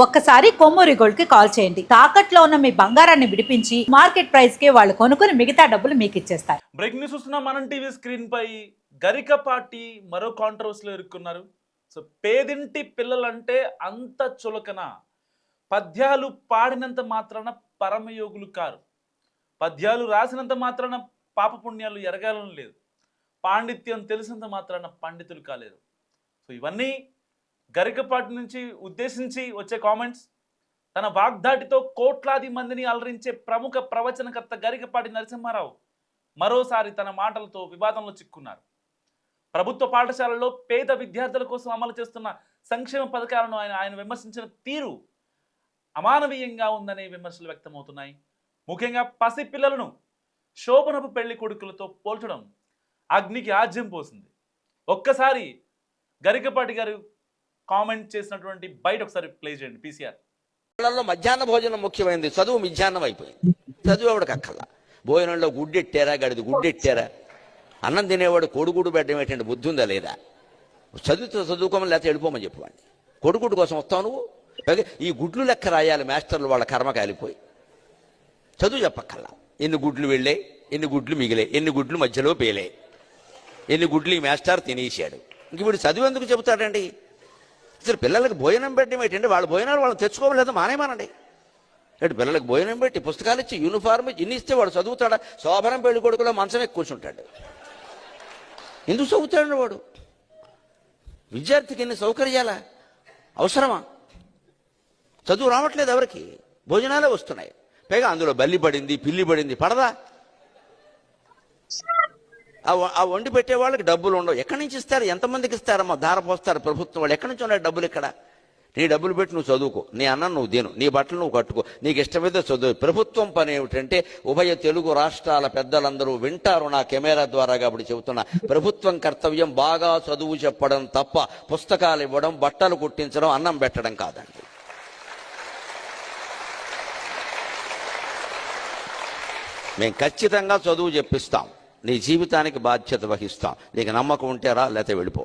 ఒక్కసారి కొమ్మూరి గోల్డ్ కి కాల్ చేయండి. తాకట్లో ఉన్న మీ బంగారాన్ని విడిపించి మార్కెట్ ప్రైస్ కి వాళ్ళు కొనుక్కుని మిగతా డబ్బులు మీకు ఇచ్చేస్తారు. బ్రేకింగ్ న్యూస్ చూస్తున్న మనం టీవీ స్క్రీన్ పై గరికపాటి మరో కాంట్రవర్సీలో ఇరుక్కున్నారు. సో పేదింటి పిల్లలంటే అంత చులకన, పద్యాలు పాడినంత మాత్రాన పరమయోగులు కారు, పద్యాలు రాసినంత మాత్రాన పాపపుణ్యాలు ఎరగాలని లేదు, పాండిత్యం తెలిసినంత మాత్రాన పండితులు కాలేరు. సో ఇవన్నీ గరికపాటి నుంచి ఉద్దేశించి వచ్చే కామెంట్స్. తన వాగ్దాటితో కోట్లాది మందిని అలరించే ప్రముఖ ప్రవచనకర్త గరికపాటి నరసింహారావు మరోసారి తన మాటలతో వివాదంలో చిక్కున్నారు. ప్రభుత్వ పాఠశాలల్లో పేద విద్యార్థుల కోసం అమలు చేస్తున్న సంక్షేమ పథకాలను ఆయన విమర్శించిన తీరు అమానవీయంగా ఉందనే విమర్శలు వ్యక్తమవుతున్నాయి. ముఖ్యంగా పసిపిల్లలను శోభనపు పెళ్లి కొడుకులతో పోల్చడం అగ్నికి ఆజ్యం పోసింది. ఒక్కసారి గరికపాటి గారు కామెంట్ చేసినటువంటి బయట ఒకసారి ప్లే చేయండి పీసీఆర్. మధ్యాహ్న భోజనం ముఖ్యమైనది, చదువు మిధ్యాహ్నం అయిపోయింది. చదువు ఎవడికి అక్కర్లా. భోజనంలో గుడ్డెట్టారా, గడిది గుడ్డెట్టారా, అన్నం తినేవాడు కొడుగుడు పెట్టడం ఏంటంటే బుద్ధి ఉందా లేదా? చదువుకోమని లేకపోతే వెళ్ళిపోమని చెప్పేవాడిని. కొడుకుడు కోసం వస్తావు నువ్వు. ఈ గుడ్లు లెక్క రాయాలి మాస్టర్లు, వాళ్ళ కర్మ కాలిపోయి. చదువు చెప్పక్కల్లా. ఎన్ని గుడ్లు వెళ్ళే, ఎన్ని గుడ్లు మిగిలే, ఎన్ని గుడ్లు మధ్యలో పేలే, ఎన్ని గుడ్లు ఈ మాస్టర్ తినేసాడు. ఇంక ఇప్పుడు చదువు ఎందుకు చెబుతాడండి? అసలు పిల్లలకు భోజనం పెట్టడం ఏంటంటే వాళ్ళ భోజనాలు వాళ్ళు తెచ్చుకోలేదు, మానేమానండి. అంటే పిల్లలకు భోజనం పెట్టి పుస్తకాలు ఇచ్చి యూనిఫార్మ్ ఇన్ని ఇస్తే వాడు చదువుతాడా? శోభనం పెళ్లి కొడుకులో మంచం ఎక్కి కూర్చుంటాడు. ఎందుకు చదువుతాడు వాడు? విద్యార్థికి ఎన్ని సౌకర్యాలా అవసరమా? చదువు రావట్లేదు ఎవరికి, భోజనాలే వస్తున్నాయి. పైగా అందులో బల్లి పడింది, పిల్లి పడింది, పడదా? ఆ వండి పెట్టే వాళ్ళకి డబ్బులు ఉండవు. ఎక్కడి నుంచి ఇస్తారు? ఎంతమందికి ఇస్తారమ్మా? ధార పోస్తారు ప్రభుత్వం వాళ్ళు. ఎక్కడి నుంచి ఉన్నాయి డబ్బులు? ఇక్కడ నీ డబ్బులు పెట్టి నువ్వు చదువుకో, నీ అన్నం నువ్వు తిను, నీ బట్టలు నువ్వు కట్టుకో, నీకు ఇష్టమైతే చదువు. ప్రభుత్వం పని ఏమిటంటే, ఉభయ తెలుగు రాష్ట్రాల పెద్దలందరూ వింటారు నా కెమెరా ద్వారా కాబట్టి చెబుతున్నా, ప్రభుత్వం కర్తవ్యం బాగా చదువు చెప్పడం తప్ప పుస్తకాలు ఇవ్వడం, బట్టలు కుట్టించడం, అన్నం పెట్టడం కాదండి. మేము ఖచ్చితంగా చదువు చెప్పిస్తాం, నీ జీవితానికి బాధ్యత వహిస్తాం. నీకు నమ్మకం ఉంటే రా, లేకపోతే వెళ్ళిపో.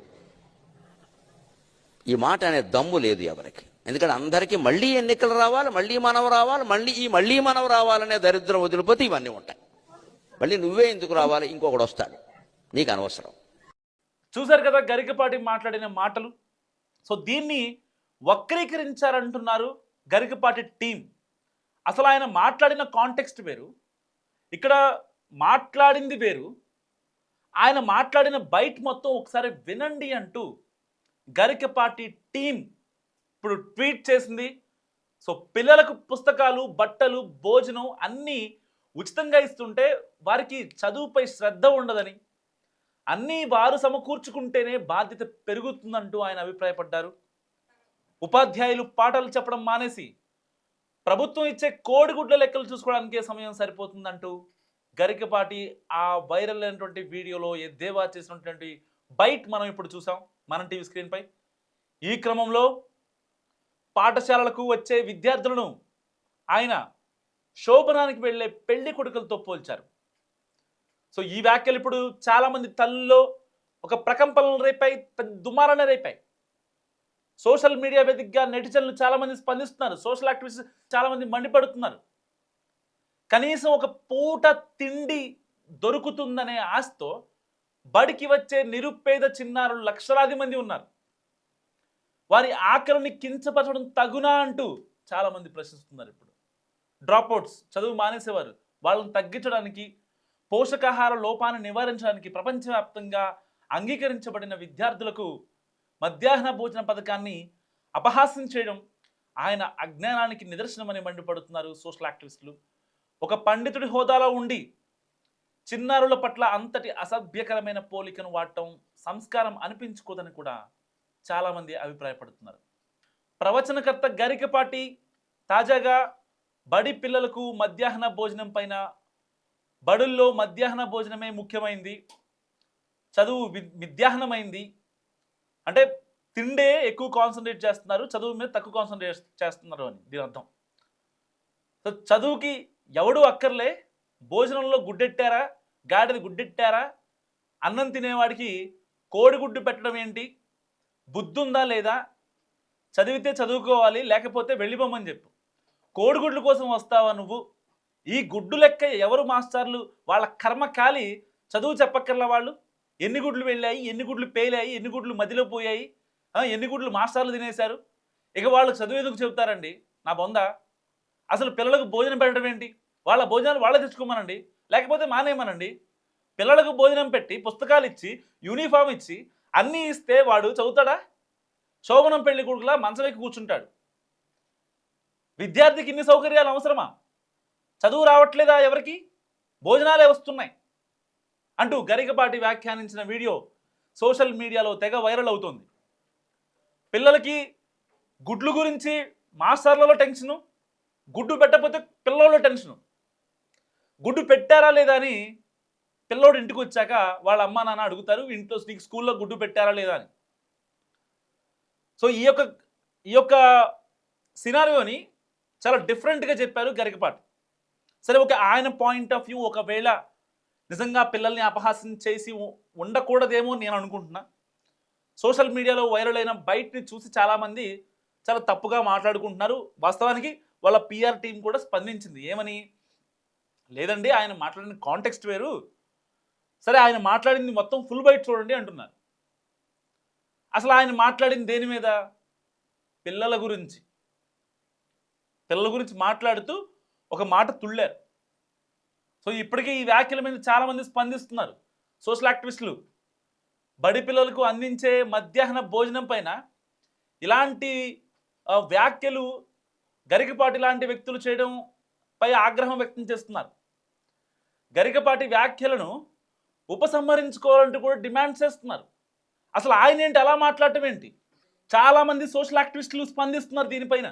ఈ మాట అనే దమ్ము లేదు ఎవరికి. ఎందుకంటే అందరికీ మళ్ళీ ఎన్నికలు రావాలి, మళ్ళీ మనం రావాలి, మళ్ళీ మనం రావాలనే దరిద్రం వదిలిపోతే ఇవన్నీ ఉంటాయి. మళ్ళీ నువ్వే ఎందుకు రావాలి? ఇంకొకడు వస్తాడు, నీకు అనవసరం. చూశారు కదా గరికపాటి మాట్లాడిన మాటలు. సో దీన్ని వక్రీకరించారంటున్నారు గరికపాటి టీం. అసలు ఆయన మాట్లాడిన కాంటెక్స్ట్ వేరు, ఇక్కడ మాట్లాడింది వేరు. ఆయన మాట్లాడిన బైట్ మొత్తం ఒకసారి వినండి అంటూ గరికపాటి టీం ఇప్పుడు ట్వీట్ చేసింది. సో పిల్లలకు పుస్తకాలు, బట్టలు, భోజనం అన్నీ ఉచితంగా ఇస్తుంటే వారికి చదువుపై శ్రద్ధ ఉండదని, అన్నీ వారు సమకూర్చుకుంటేనే బాధ్యత పెరుగుతుందంటూ ఆయన అభిప్రాయపడ్డారు. ఉపాధ్యాయులు పాఠాలు చెప్పడం మానేసి ప్రభుత్వం ఇచ్చే కోడిగుడ్ల లెక్కలు చూసుకోవడానికే సమయం సరిపోతుందంటూ గరికపాటి ఆ వైరల్ అయినటువంటి వీడియోలో ఎద్దేవా చేసినటువంటి బైట్ మనం ఇప్పుడు చూసాం మనం టీవీ స్క్రీన్ పై. ఈ క్రమంలో పాఠశాలలకు వచ్చే విద్యార్థులను ఆయన శోభనానికి వెళ్ళే పెళ్లి కొడుకులతో పోల్చారు. సో ఈ వ్యాఖ్యలు ఇప్పుడు చాలామంది తల్లుల్లో ఒక ప్రకంపనలు రేపాయి, దుమారాన్ని రేపాయి. సోషల్ మీడియా వేదికగా నెటిజన్లు చాలామంది స్పందిస్తున్నారు, సోషల్ యాక్టివిస్ట్ చాలామంది మండిపడుతున్నారు. కనీసం ఒక పూట తిండి దొరుకుతుందనే ఆశతో బడికి వచ్చే నిరుపేద చిన్నారులు లక్షలాది మంది ఉన్నారు. వారి ఆకలిని కించపరచడం తగునా అంటూ చాలామంది ప్రశ్నిస్తున్నారు. ఇప్పుడు డ్రాప్అవుట్స్, చదువు మానేసేవారు, వాళ్ళని తగ్గించడానికి, పోషకాహార లోపాన్ని నివారించడానికి ప్రపంచవ్యాప్తంగా అంగీకరించబడిన విద్యార్థులకు మధ్యాహ్న భోజన పథకాన్ని అపహాస్యం చేయడం ఆయన అజ్ఞానానికి నిదర్శనమని మండిపడుతున్నారు సోషల్ యాక్టివిస్టులు. ఒక పండితుడి హోదాలో ఉండి చిన్నారుల పట్ల అంతటి అసభ్యకరమైన పోలికను వాడటం సంస్కారం అనిపించుకోదని కూడా చాలామంది అభిప్రాయపడుతున్నారు. ప్రవచనకర్త గరికపాటి తాజాగా బడి పిల్లలకు మధ్యాహ్న భోజనం పైన, బడుల్లో మధ్యాహ్న భోజనమే ముఖ్యమైంది, చదువు మధ్యాహ్నమైంది అంటే తిండే ఎక్కువ కాన్సన్ట్రేట్ చేస్తున్నారు, చదువు మీద తక్కువ కాన్సన్ట్రేట్ చేస్తున్నారు అని దీని అర్థం. సో చదువుకి ఎవడు అక్కర్లే, భోజనంలో గుడ్డెట్టారా, గాడిది గుడ్డెట్టారా, అన్నం తినేవాడికి కోడిగుడ్డు పెట్టడం ఏంటి, బుద్ధుందా లేదా, చదివితే చదువుకోవాలి, లేకపోతే వెళ్ళిపోమని చెప్పు. కోడిగుడ్ల కోసం వస్తావా నువ్వు? ఈ గుడ్డు లెక్క ఎవరు మాస్టర్లు? వాళ్ళ కర్మ కాలి చదువు చెప్పక్కర్లా వాళ్ళు. ఎన్ని గుడ్లు వెళ్ళాయి, ఎన్ని గుడ్లు పేలాయి, ఎన్ని గుడ్లు మధ్యలో పోయాయి, ఎన్ని గుడ్లు మాస్టర్లు తినేశారు. ఇక వాళ్ళకి చదువు ఎందుకు చెబుతారండి? నా బొంద. అసలు పిల్లలకు భోజనం పెట్టడం ఏంటి? వాళ్ళ భోజనాలు వాళ్ళే తెచ్చుకోమనండి, లేకపోతే మానేయమనండి. పిల్లలకు భోజనం పెట్టి, పుస్తకాలు ఇచ్చి, యూనిఫామ్ ఇచ్చి, అన్నీ ఇస్తే వాడు చదువుతాడా? శోభనం పెళ్లి కొడుకులా మంచం ఎక్కి కూర్చుంటాడు. విద్యార్థికి ఇన్ని సౌకర్యాలు అవసరమా? చదువు రావట్లేదా ఎవరికి? భోజనాలే వస్తున్నాయి అంటూ గరికపాటి వ్యాఖ్యానించిన వీడియో సోషల్ మీడియాలో తెగ వైరల్ అవుతోంది. పిల్లలకి గుడ్లు గురించి మాస్టర్లలో టెన్షను, గుడ్డు పెట్టకపోతే పిల్లోళ్ళ టెన్షను. గుడ్డు పెట్టారా లేదా అని పిల్లోడు ఇంటికి వచ్చాక వాళ్ళ అమ్మా నాన్న అడుగుతారు, ఇంట్లో నీకు స్కూల్లో గుడ్డు పెట్టారా లేదా అని. సో ఈ యొక్క సినారియోని చాలా డిఫరెంట్గా చెప్పారు గరికపాటి. సరే, ఒక ఆయన పాయింట్ ఆఫ్ వ్యూ, ఒకవేళ నిజంగా పిల్లల్ని అపహాస్యం చేసి ఉండకూడదేమో నేను అనుకుంటున్నా. సోషల్ మీడియాలో వైరల్ అయిన బయటని చూసి చాలామంది చాలా తప్పుగా మాట్లాడుకుంటున్నారు. వాస్తవానికి వాళ్ళ పిఆర్ టీం కూడా స్పందించింది. ఏమని? లేదండి, ఆయన మాట్లాడిన కాంటెక్స్ట్ వేరు. సరే, ఆయన మాట్లాడింది మొత్తం ఫుల్ బైట్ చూడండి అంటున్నారు. అసలు ఆయన మాట్లాడింది దేని మీద? పిల్లల గురించి. పిల్లల గురించి మాట్లాడుతూ ఒక మాట తుళ్ళారు. సో ఇప్పటికీ ఈ వ్యాఖ్యల మీద చాలామంది స్పందిస్తున్నారు. సోషల్ యాక్టివిస్టులు బడి పిల్లలకు అందించే మధ్యాహ్న భోజనం పైన ఇలాంటి వ్యాఖ్యలు గరికపాటి లాంటి వ్యక్తులు చేయడం పై ఆగ్రహం వ్యక్తం చేస్తున్నారు. గరికపాటి వ్యాఖ్యలను ఉపసంహరించుకోవాలంటూ కూడా డిమాండ్ చేస్తున్నారు. అసలు ఆయన ఏంటి అలా మాట్లాడటం ఏంటి? చాలామంది సోషల్ యాక్టివిస్టులు స్పందిస్తున్నారు దీనిపైన.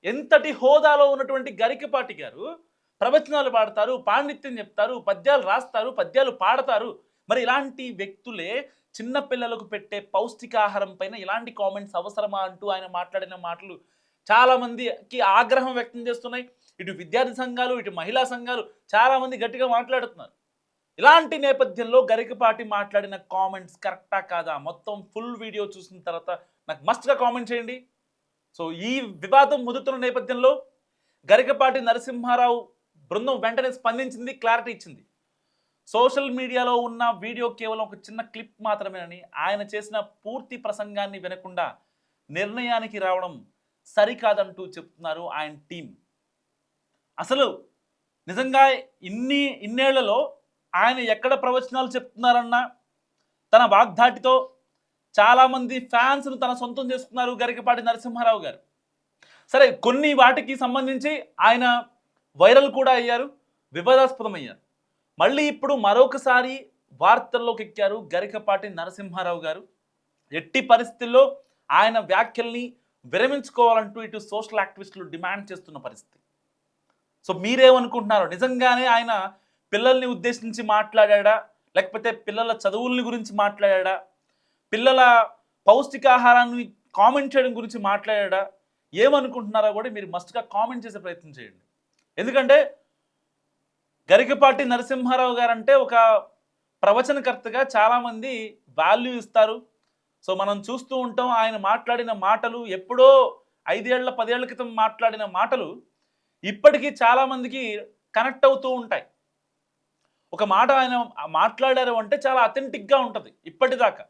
ఎంతటి హోదాలో ఉన్నటువంటి గరికపాటి గారు ప్రవచనాలు పాడతారు, పాండిత్యం చెప్తారు, పద్యాలు రాస్తారు, పద్యాలు పాడతారు. మరి ఇలాంటి వ్యక్తులే చిన్న పిల్లలకు పెట్టే పౌష్టికాహారం పైన ఇలాంటి కామెంట్స్ అవసరమా అంటూ ఆయన మాట్లాడిన మాటలు చాలామందికి ఆగ్రహం వ్యక్తం చేస్తున్నాయి. ఇటు విద్యార్థి సంఘాలు, ఇటు మహిళా సంఘాలు చాలామంది గట్టిగా మాట్లాడుతున్నారు. ఇలాంటి నేపథ్యంలో గరికపాటి మాట్లాడిన కామెంట్స్ కరెక్టా కాదా? మొత్తం ఫుల్ వీడియో చూసిన తర్వాత నాకు మస్ట్గా కామెంట్ చేయండి. సో ఈ వివాదం ముదుతున్న నేపథ్యంలో గరికపాటి నరసింహారావు బృందం వెంటనే స్పందించింది, క్లారిటీ ఇచ్చింది. సోషల్ మీడియాలో ఉన్న వీడియో కేవలం ఒక చిన్న క్లిప్ మాత్రమేనని, ఆయన చేసిన పూర్తి ప్రసంగాన్ని వినకుండా నిర్ణయానికి రావడం సరికాదంటూ చెప్తున్నారు ఆయన టీం. అసలు నిజంగా ఇన్నేళ్లలో ఆయన ఎక్కడ ప్రవచనాలు చెప్తున్నారన్నా తన వాగ్దాటితో చాలామంది ఫ్యాన్స్ను తన సొంతం చేసుకున్నారు గరికపాటి నరసింహారావు గారు. సరే, కొన్ని వాటికి సంబంధించి ఆయన వైరల్ కూడా అయ్యారు, వివాదాస్పదమయ్యారు. మళ్ళీ ఇప్పుడు మరొకసారి వార్తల్లోకి ఎక్కారు గరికపాటి నరసింహారావు గారు. ఎట్టి పరిస్థితుల్లో ఆయన వ్యాఖ్యల్ని విరమించుకోవాలంటూ ఇటు సోషల్ యాక్టివిస్టులు డిమాండ్ చేస్తున్న పరిస్థితి. సో మీరేమనుకుంటున్నారు? నిజంగానే ఆయన పిల్లల్ని ఉద్దేశించి మాట్లాడా, లేకపోతే పిల్లల చదువుల్ని గురించి మాట్లాడా, పిల్లల పౌష్టికాహారాన్ని కామెంట్ చేయడం గురించి మాట్లాడా? ఏమనుకుంటున్నారో కూడా మీరు మస్ట్గా కామెంట్ చేసే ప్రయత్నం చేయండి. ఎందుకంటే గరికపాటి నరసింహారావు గారు అంటే ఒక ప్రవచనకర్తగా చాలామంది వాల్యూ ఇస్తారు. సో మనం చూస్తూ ఉంటాం ఆయన మాట్లాడిన మాటలు, ఎప్పుడో 5 ఏళ్ల 10 ఏళ్ల క్రితం మాట్లాడిన మాటలు ఇప్పటికీ చాలామందికి కనెక్ట్ అవుతూ ఉంటాయి. ఒక మాట ఆయన మాట్లాడారు అంటే చాలా అథెంటిక్గా ఉంటుంది ఇప్పటిదాకా.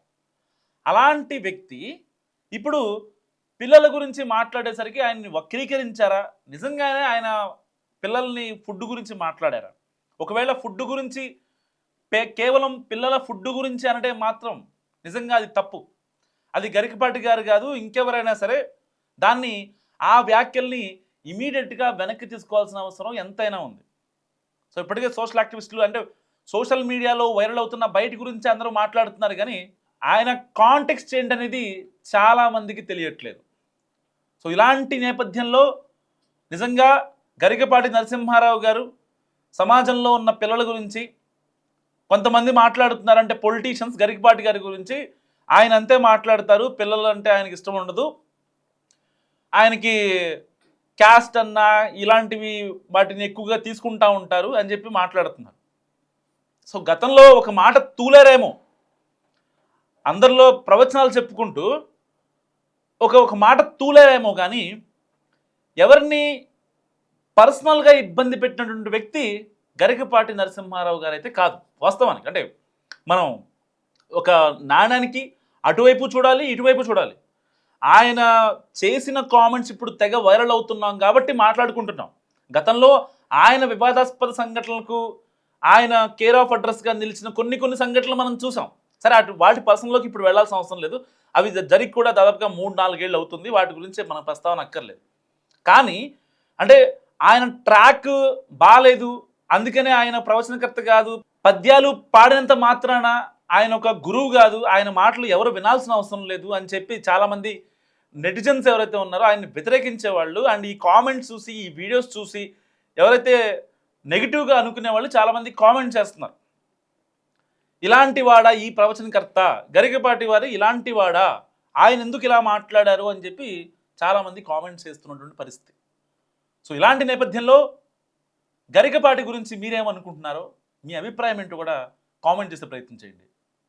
అలాంటి వ్యక్తి ఇప్పుడు పిల్లల గురించి మాట్లాడేసరికి ఆయన్ని వక్రీకరించారా? నిజంగానే ఆయన పిల్లల్ని ఫుడ్ గురించి మాట్లాడారా? ఒకవేళ ఫుడ్ గురించి కేవలం పిల్లల ఫుడ్ గురించి అంటే మాత్రం నిజంగా అది తప్పు. అది గరికపాటి గారు కాదు, ఇంకెవరైనా సరే దాన్ని ఆ వ్యాఖ్యల్ని ఇమీడియట్గా వెనక్కి తీసుకోవాల్సిన అవసరం ఎంతైనా ఉంది. సో ఇప్పటికే సోషల్ యాక్టివిస్టులు అంటే సోషల్ మీడియాలో వైరల్ అవుతున్న బయట గురించి అందరూ మాట్లాడుతున్నారు, కానీ ఆయన కాంటెక్స్ట్ ఏంటనేది చాలామందికి తెలియట్లేదు. సో ఇలాంటి నేపథ్యంలో నిజంగా గరికపాటి నరసింహారావు గారు సమాజంలో ఉన్న పిల్లల గురించి కొంతమంది మాట్లాడుతున్నారంటే పొలిటీషియన్స్ గరికపాటి గారి గురించి ఆయన అంతే మాట్లాడతారు, పిల్లలు అంటే ఆయనకి ఇష్టం ఉండదు, ఆయనకి క్యాస్ట్ అన్నా ఇలాంటివి వాటిని ఎక్కువగా తీసుకుంటా ఉంటారు అని చెప్పి మాట్లాడుతున్నారు. సో గతంలో ఒక మాట తూలేరేమో, అందరిలో ప్రవచనాలు చెప్పుకుంటూ ఒక మాట తూలేరేమో కానీ ఎవరిని పర్సనల్గా ఇబ్బంది పెట్టినటువంటి వ్యక్తి గరికపాటి నరసింహారావు గారు అయితే కాదు వాస్తవానికి. అంటే మనం ఒక నాణానికి అటువైపు చూడాలి, ఇటువైపు చూడాలి. ఆయన చేసిన కామెంట్స్ ఇప్పుడు తెగ వైరల్ అవుతున్నాం కాబట్టి మాట్లాడుకుంటున్నాం. గతంలో ఆయన వివాదాస్పద సంఘటనలకు ఆయన కేర్ ఆఫ్ అడ్రస్గా నిలిచిన కొన్ని సంఘటనలు మనం చూసాం. సరే వాటి పర్సనల్లోకి ఇప్పుడు వెళ్లాల్సిన అవసరం లేదు. అవి జరిగి కూడా దాదాపుగా 3-4 ఏళ్ళు అవుతుంది. వాటి గురించి మన ప్రస్తావన అక్కర్లేదు. కానీ అంటే ఆయన ట్రాక్ బాలేదు, అందుకనే ఆయన ప్రవచనకర్త కాదు, పద్యాలు పాడినంత మాత్రాన ఆయన ఒక గురువు కాదు, ఆయన మాటలు ఎవరు వినాల్సిన అవసరం లేదు అని చెప్పి చాలామంది నెటిజన్స్ ఎవరైతే ఉన్నారో ఆయన్ని వ్యతిరేకించే వాళ్ళు అండ్ ఈ కామెంట్స్ చూసి, ఈ వీడియోస్ చూసి ఎవరైతే నెగిటివ్గా అనుకునే వాళ్ళు చాలామంది కామెంట్ చేస్తున్నారు. ఇలాంటి వాడా ఈ ప్రవచనకర్త, గరికపాటి వారు ఇలాంటి వాడా, ఆయన ఎందుకు ఇలా మాట్లాడారు అని చెప్పి చాలామంది కామెంట్స్ చేస్తున్నటువంటి పరిస్థితి. సో ఇలాంటి నేపథ్యంలో గరికపాటి గురించి మీరేమనుకుంటున్నారో, మీ అభిప్రాయం ఏంటో కూడా కామెంట్ చేసే ప్రయత్నం చేయండి.